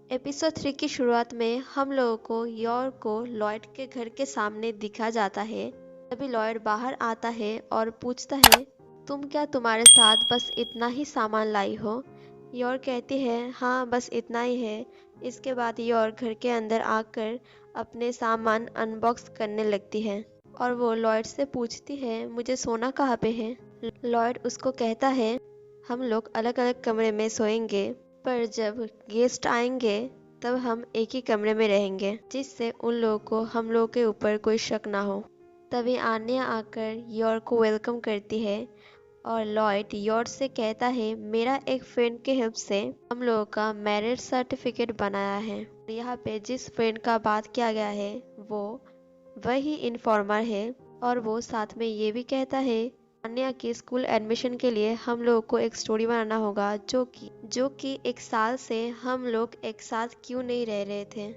Episode 3 की शुरुआत में हम लोगों को यॉर्क को लॉयड के घर के सामने दिखा जाता है। तभी लॉयड बाहर आता है और पूछता है, तुम क्या तुम्हारे साथ बस इतना ही सामान लाई हो? यॉर्क कहती है, हाँ बस इतना ही है। इसके बाद यॉर्क घर के अंदर आकर अपने सामान अनबॉक्स करने लगती है और वो लॉयड से पूछती है, मुझे सोना कहाँ पे है? लॉयड उसको कहता है, हम लोग अलग अलग कमरे में सोएंगे, पर जब गेस्ट आएंगे तब हम एक ही कमरे में रहेंगे, जिससे उन लोगों को हम लोगों के ऊपर कोई शक ना हो। तभी आन्या आकर यॉर्क को वेलकम करती है और लॉयड यॉर्क से कहता है, मेरा एक फ्रेंड के हेल्प से हम लोगों का मैरिज सर्टिफिकेट बनाया है। यहाँ पे जिस फ्रेंड का बात किया गया है वो वही इन्फॉर्मर है और वो साथ में ये भी कहता है, अन्या की स्कूल एडमिशन के लिए हम लोग को एक स्टोरी बनाना होगा जो कि एक साल से हम लोग एक साथ क्यों नहीं रह रहे थे।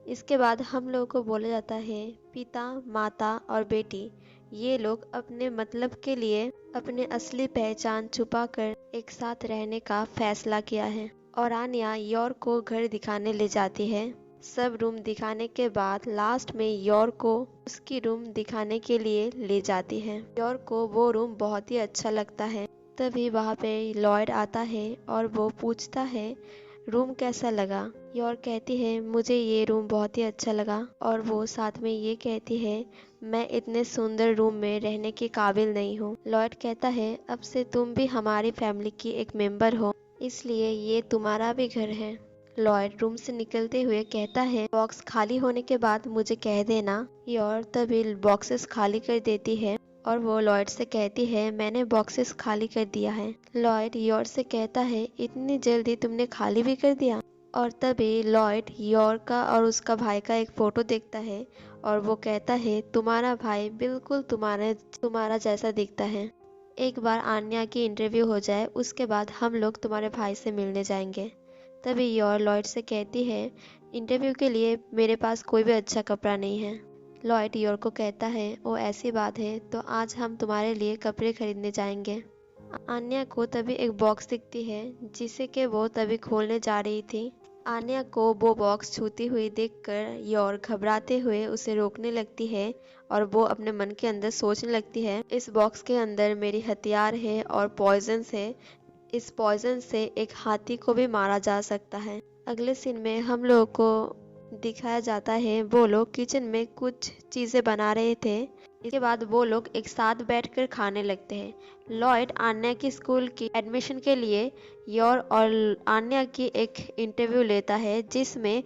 इसके बाद हम लोगों को बोला जाता है, पिता, माता और बेटी ये लोग अपने मतलब के लिए अपने असली पहचान छुपाकर एक साथ रहने का फैसला किया है। और आन्या यॉर्क को घर दिखाने ले जाती है। सब रूम दिखाने के बाद लास्ट में यॉर्क को उसकी रूम दिखाने के लिए ले जाती है। यॉर्क को वो रूम बहुत ही अच्छा लगता है। तभी वहाँ पे लॉयड आता है और वो पूछता है, रूम कैसा लगा? यॉर्क कहती है, मुझे ये रूम बहुत ही अच्छा लगा। और वो साथ में ये कहती है, मैं इतने सुंदर रूम में रहने के काबिल नहीं हूँ। लॉयड कहता है, अब से तुम भी हमारी फैमिली की एक मेंबर हो, इसलिए ये तुम्हारा भी घर है। लॉयड रूम से निकलते हुए कहता है, बॉक्स खाली होने के बाद मुझे कह देना। यॉर्क तभी बॉक्सेस खाली कर देती है और वो लॉयड से कहती है, मैंने बॉक्सेस खाली कर दिया है। लॉयड यॉर्क से कहता है, इतनी जल्दी तुमने खाली भी कर दिया? और तभी लॉयड यॉर्क का और उसका भाई का एक फोटो देखता है और वो कहता है, तुम्हारा भाई बिल्कुल तुम्हारा जैसा दिखता है। एक बार आन्या की इंटरव्यू हो जाए उसके बाद हम लोग तुम्हारे भाई से मिलने जाएंगे। तभी यॉर्क लॉयड से कहती है, इंटरव्यू के लिए मेरे पास कोई भी अच्छा कपड़ा नहीं है। लॉयड यॉर्क को कहता है, वो ऐसी बात है तो आज हम तुम्हारे लिए कपड़े खरीदने जाएंगे। आन्या को तभी एक बॉक्स दिखती है जिसे कि वो तभी खोलने जा रही थी। आन्या को वो बॉक्स छूती हुई देखकर यॉर्क घबराते हुए उसे रोकने लगती है और वो अपने मन के अंदर सोचने लगती है, इस बॉक्स के अंदर मेरी हथियार है और पॉइजन है। इस पॉइजन से एक हाथी को भी मारा जा सकता है। अगले सीन में हम लोगों को दिखाया जाता है, वो लोग किचन में कुछ चीजें बना रहे थे। इसके बाद वो लोग एक साथ बैठकर खाने लगते हैं। लॉयड आन्या की स्कूल की एडमिशन के लिए यॉर्क और आन्या की एक इंटरव्यू लेता है, जिसमें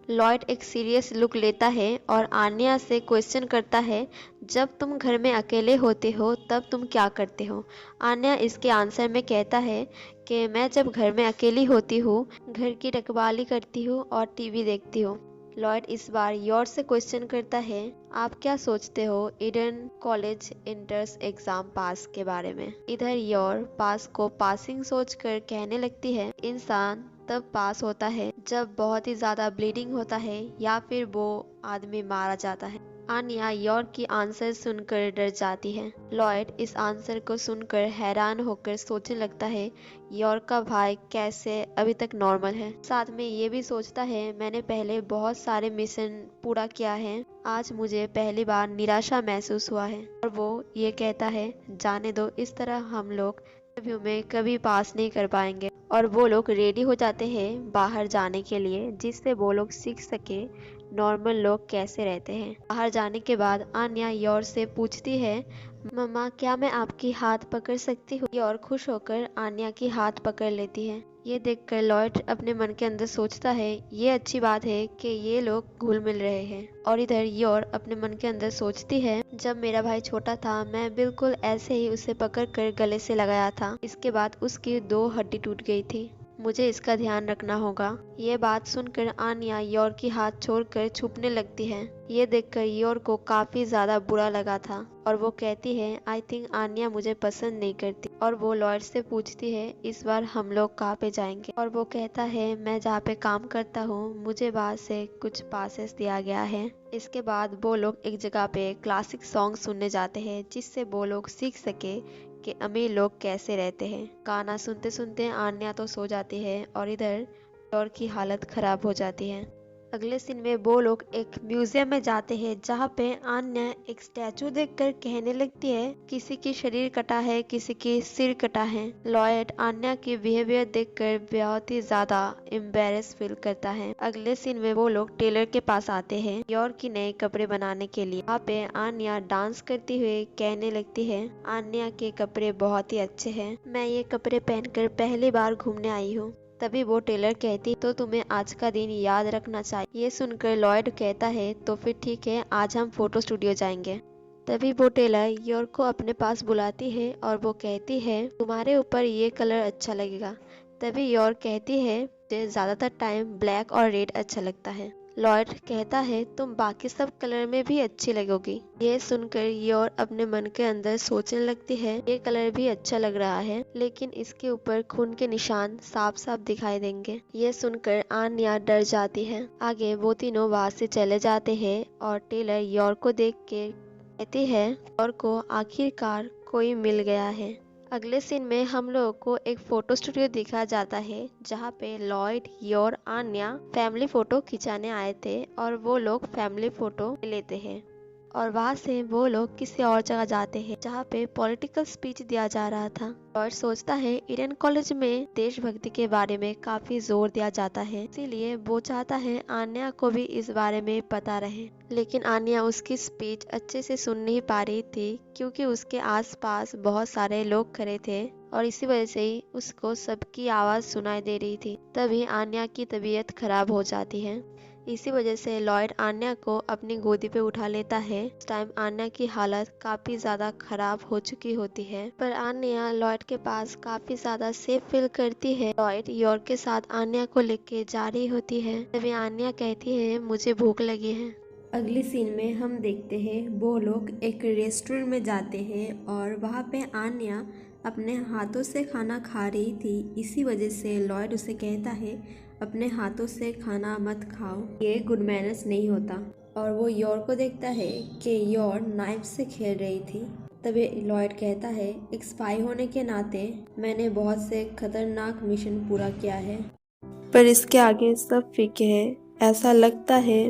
लॉयड एक सीरियस लुक लेता है और आन्या से क्वेश्चन करता है, जब तुम घर में अकेले होते हो तब तुम क्या करते हो? आन्या इसके आंसर में कहता है कि मैं जब घर में अकेली होती हूँ, घर की रखवाली करती हूँ और टीवी देखती हूँ। लॉयड इस बार यॉर्क से क्वेश्चन करता है, आप क्या सोचते हो ईडन कॉलेज एंट्रेंस एग्जाम पास के बारे में? इधर यॉर्क पास को पासिंग सोचकर कहने लगती है, इंसान तब पास होता है जब बहुत ही ज्यादा ब्लीडिंग होता है या फिर वो आदमी मारा जाता है। आन्या यॉर्क की आंसर सुनकर डर जाती है। लॉयड इस आंसर को सुनकर हैरान होकर सोचने लगता है, यॉर्क का भाई कैसे अभी तक नॉर्मल है। साथ में ये भी सोचता है, मैंने पहले बहुत सारे मिशन पूरा किया है, आज मुझे पहली बार निराशा महसूस हुआ है। और वो ये कहता है, जाने दो, इस तरह हम लोग इंटरव्यू में कभी पास नहीं कर पाएंगे। और वो लोग रेडी हो जाते हैं बाहर जाने के लिए, जिससे वो लोग सीख सके नॉर्मल लोग कैसे रहते हैं। बाहर जाने के बाद आन्या यॉर्क से पूछती है, मम्मा क्या मैं आपकी हाथ पकड़ सकती हूँ? यॉर्क खुश होकर आन्या की हाथ पकड़ लेती है। ये देखकर लॉयड अपने मन के अंदर सोचता है, ये अच्छी बात है कि ये लोग घुल मिल रहे हैं। और इधर यॉर्क अपने मन के अंदर सोचती है, जब मेरा भाई छोटा था मैं बिल्कुल ऐसे ही उसे पकड़कर गले से लगाया था। इसके बाद उसकी 2 हड्डी टूट गई थी। मुझे इसका ध्यान रखना होगा। ये बात सुनकर आन्या यॉर्क की हाथ छोड़कर छुपने लगती है। ये देखकर यॉर्क को काफी ज्यादा बुरा लगा था और वो कहती है, आई थिंक आन्या मुझे पसंद नहीं करती। और वो लॉयड से पूछती है, इस बार हम लोग कहाँ पे जाएंगे? और वो कहता है, मैं जहाँ पे काम करता हूँ मुझे बाहर से कुछ पासेस दिया गया है। इसके बाद वो लोग एक जगह पे क्लासिक सॉन्ग सुनने जाते हैं, जिससे वो लोग सीख सके कि अमीर लोग कैसे रहते हैं। गाना सुनते सुनते आन्या तो सो जाती है और इधर योर की हालत खराब हो जाती है। अगले सीन में वो लोग एक म्यूजियम में जाते हैं जहाँ पे आन्या एक स्टैचू देखकर कहने लगती है किसी की शरीर कटा है, किसी की सिर कटा है। लॉयड आन्या की बिहेवियर देखकर बहुत ही ज्यादा एम्बेरस फील करता है। अगले सीन में वो लोग टेलर के पास आते हैं योर की नए कपड़े बनाने के लिए। वहाँ पे आन्या डांस करती हुए कहने लगती है आन्या के कपड़े बहुत ही अच्छे हैं, मैं ये कपड़े पहनकर पहली बार घूमने आई हूँ। तभी वो टेलर कहती तो तुम्हें आज का दिन याद रखना चाहिए। ये सुनकर लॉयड कहता है तो फिर ठीक है, आज हम फोटो स्टूडियो जाएंगे। तभी वो टेलर योर को अपने पास बुलाती है और वो कहती है तुम्हारे ऊपर ये कलर अच्छा लगेगा। तभी योर कहती है मुझे ज्यादातर टाइम ब्लैक और रेड अच्छा लगता है। लॉयड कहता है तुम बाकी सब कलर में भी अच्छी लगोगी। ये सुनकर योर अपने मन के अंदर सोचने लगती है ये कलर भी अच्छा लग रहा है, लेकिन इसके ऊपर खून के निशान साफ साफ दिखाई देंगे। ये सुनकर आन्या डर जाती है। आगे वो तीनों वहाँ से चले जाते हैं और टेलर योर को देख के कहती है योर को आखिरकार कोई मिल गया है। अगले सीन में हम लोगों को एक फोटो स्टूडियो दिखा जाता है जहाँ पे लॉयड, योर, आन्या फैमिली फोटो खिंचाने आए थे और वो लोग फैमिली फोटो लेते हैं और वहाँ से वो लोग किसी और जगह जाते हैं जहाँ पे पॉलिटिकल स्पीच दिया जा रहा था। और सोचता है ईडन कॉलेज में देशभक्ति के बारे में काफी जोर दिया जाता है, इसीलिए वो चाहता है आन्या को भी इस बारे में पता रहे। लेकिन आन्या उसकी स्पीच अच्छे से सुन नहीं पा रही थी क्योंकि उसके आसपास बहुत सारे लोग खड़े थे और इसी वजह से ही उसको सबकी आवाज सुनाई दे रही थी। तभी आन्या की तबीयत खराब हो जाती है। इसी वजह से लॉयड आन्या को अपनी गोदी पे उठा लेता है। इस टाइम आन्या की हालत काफी ज्यादा खराब हो चुकी होती है, पर आन्या लॉयड के पास काफी ज्यादा सेफ फील करती है। लॉयड योर के साथ आन्या को लेके जा रही होती है। तभी आन्या कहती है मुझे भूख लगी है। अगली सीन में हम देखते हैं वो लोग एक रेस्टोरेंट में जाते हैं और वहाँ पे आन्या अपने हाथों से खाना खा रही थी। इसी वजह से लॉयड उसे कहता है अपने हाथों से खाना मत खाओ, ये गुड मैनर्स नहीं होता। और वो योर को देखता है कि योर नाइफ से खेल रही थी। तभी लॉयड कहता है एक स्पाई होने के नाते मैंने बहुत से खतरनाक मिशन पूरा किया है, पर इसके आगे सब फीके है। ऐसा लगता है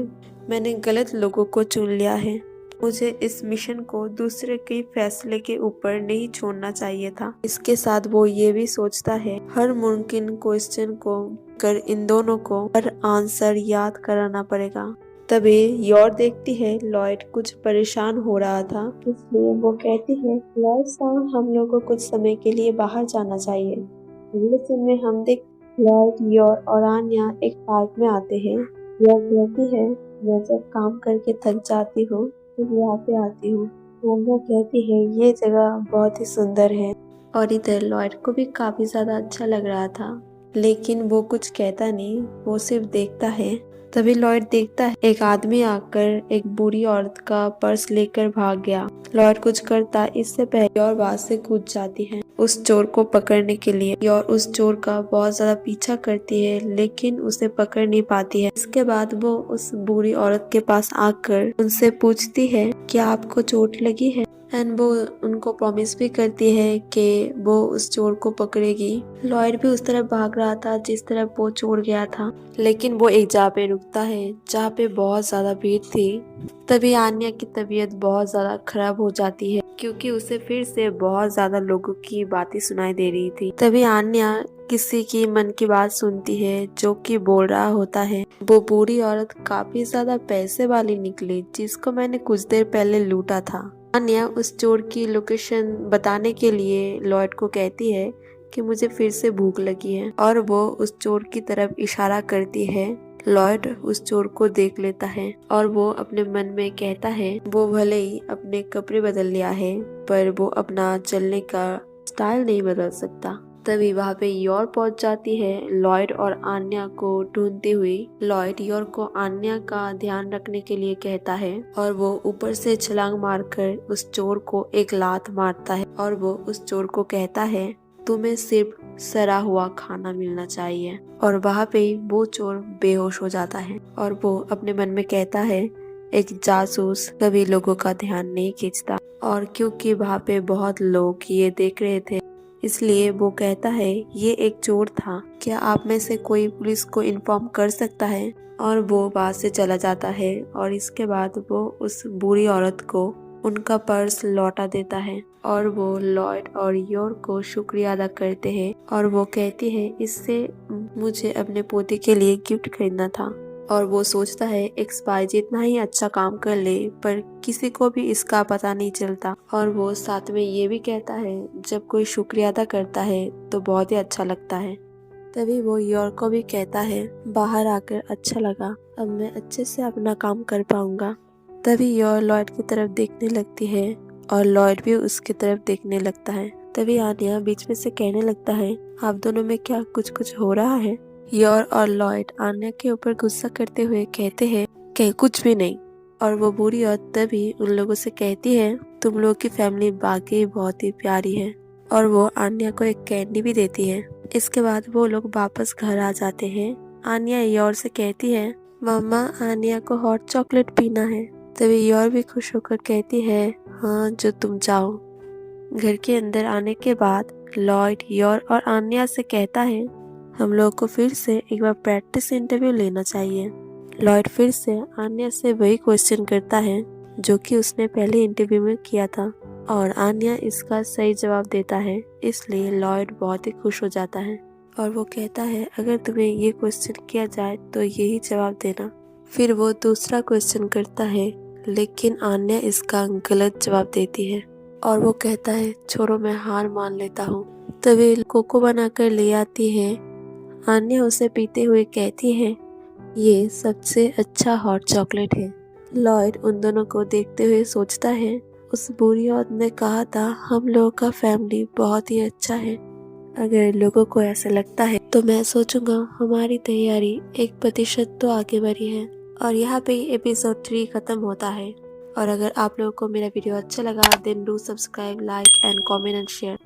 मैंने गलत लोगों को चुन लिया है। मुझे इस मिशन को दूसरे के फैसले के ऊपर नहीं छोड़ना चाहिए था। इसके साथ वो ये भी सोचता है हर मुमकिन क्वेश्चन को कर इन दोनों को हर आंसर याद कराना पड़ेगा। तभी योर देखती है लॉयड कुछ परेशान हो रहा था, इसलिए वो कहती है लॉयड साहब हम लोग को कुछ समय के लिए बाहर जाना चाहिए। अगले सीन में हम देख लॉयड, योर और आन्या एक पार्क में आते हैं। योर कहती है मैं जब काम करके थक जाती हूँ तो यहाँ पे आती हूँ। आन्या कहती है ये जगह बहुत ही सुंदर है। और इधर लॉयड को भी काफी ज्यादा अच्छा लग रहा था, लेकिन वो कुछ कहता नहीं, वो सिर्फ देखता है। तभी लॉयड देखता है एक आदमी आकर एक बूढ़ी औरत का पर्स लेकर भाग गया। लॉयड कुछ करता इससे पहले और वहां से कूद जाती है उस चोर को पकड़ने के लिए और उस चोर का बहुत ज्यादा पीछा करती है, लेकिन उसे पकड़ नहीं पाती है। इसके बाद वो उस बूढ़ी औरत के पास आकर उनसे पूछती है कि आपको चोट लगी है, एंड वो उनको प्रॉमिस भी करती है कि वो उस चोर को पकड़ेगी। लॉयड भी उस तरफ भाग रहा था जिस तरफ वो चोर गया था, लेकिन वो एक जगह पे रुकता है जहाँ पे बहुत ज्यादा भीड़ थी। तभी आन्या की तबीयत बहुत ज्यादा खराब हो जाती है क्योंकि उसे फिर से बहुत ज्यादा लोगों की बातें सुनाई दे रही थी। तभी आन्या किसी की मन की बात सुनती है जो कि बोल रहा होता है वो बूढ़ी औरत काफी ज्यादा पैसे वाली निकली जिसको मैंने कुछ देर पहले लूटा था। आन्या उस चोर की लोकेशन बताने के लिए लॉयड को कहती है कि मुझे फिर से भूख लगी है और वो उस चोर की तरफ इशारा करती है। लॉयड उस चोर को देख लेता है और वो अपने मन में कहता है वो भले ही अपने कपड़े बदल लिया है पर वो अपना चलने का स्टाइल नहीं बदल सकता। तभी वहाँ पे योर पहुंच जाती है लॉयड और आन्या को ढूंढती हुई। लॉयड योर को आन्या का ध्यान रखने के लिए कहता है और वो ऊपर से छलांग मारकर उस चोर को एक लात मारता है और वो उस चोर को कहता है तुम्हें सिर्फ सड़ा हुआ खाना मिलना चाहिए। और वहाँ पे वो चोर बेहोश हो जाता है और वो अपने मन में कहता है एक जासूस कभी लोगों का ध्यान नहीं खींचता। और क्योंकि वहाँ पे बहुत लोग ये देख रहे थे इसलिए वो कहता है ये एक चोर था, क्या आप में से कोई पुलिस को इन्फॉर्म कर सकता है। और वो वहाँ से चला जाता है और इसके बाद वो उस बुरी औरत को उनका पर्स लौटा देता है और वो लॉयड और योर को शुक्रिया अदा करते हैं और वो कहती है इससे मुझे अपने पोते के लिए गिफ्ट खरीदना था। और वो सोचता है एक स्पाई जितना ही अच्छा काम कर ले पर किसी को भी इसका पता नहीं चलता। और वो साथ में ये भी कहता है जब कोई शुक्रिया अदा करता है तो बहुत ही अच्छा लगता है। तभी वो योर को भी कहता है बाहर आकर अच्छा लगा, अब मैं अच्छे से अपना काम कर पाऊंगा। तभी योर लॉयड की तरफ देखने लगती है और लॉयड भी उसकी तरफ देखने लगता है। तभी आन्या बीच में से कहने लगता है आप दोनों में क्या कुछ कुछ हो रहा है। योर और लॉयड आन्या के ऊपर गुस्सा करते हुए कहते हैं कि कुछ भी नहीं। और वो बुरी औरत तभी उन लोगों से कहती है तुम लोग की फैमिली वाकई बहुत ही प्यारी है। और वो आन्या को एक कैंडी भी देती है। इसके बाद वो लोग वापस घर आ जाते हैं। आन्या योर से कहती है मामा आन्या को हॉट चॉकलेट पीना है। तभी योर भी खुश होकर कहती है हाँ जो तुम चाहो। घर के अंदर आने के बाद लॉयड योर और आन्या से कहता है हम लोग को फिर से एक बार प्रैक्टिस इंटरव्यू लेना चाहिए। लॉयड फिर से आन्या से वही क्वेश्चन करता है जो कि उसने पहले इंटरव्यू में किया था और आन्या इसका सही जवाब देता है। इसलिए लॉयड बहुत ही खुश हो जाता है और वो कहता है अगर तुम्हें ये क्वेश्चन किया जाए तो यही जवाब देना। फिर वो दूसरा क्वेश्चन करता है लेकिन आन्या इसका गलत जवाब देती है और वो कहता है छोड़ो मैं हार मान लेता हूँ। तभी कोको बनाकर ले आती है। आन्या उसे पीते हुए कहती है ये सबसे अच्छा हॉट चॉकलेट है। लॉयड उन दोनों को देखते हुए सोचता है उस बुरी औरत ने कहा था हम लोगों का फैमिली बहुत ही अच्छा है। अगर लोगों को ऐसा लगता है तो मैं सोचूंगा हमारी तैयारी 1% तो आगे बढ़ी है। और यहाँ पे एपिसोड 3 खत्म होता है। और अगर आप लोगों को मेरा वीडियो अच्छा लगा then do subscribe, like and comment and share.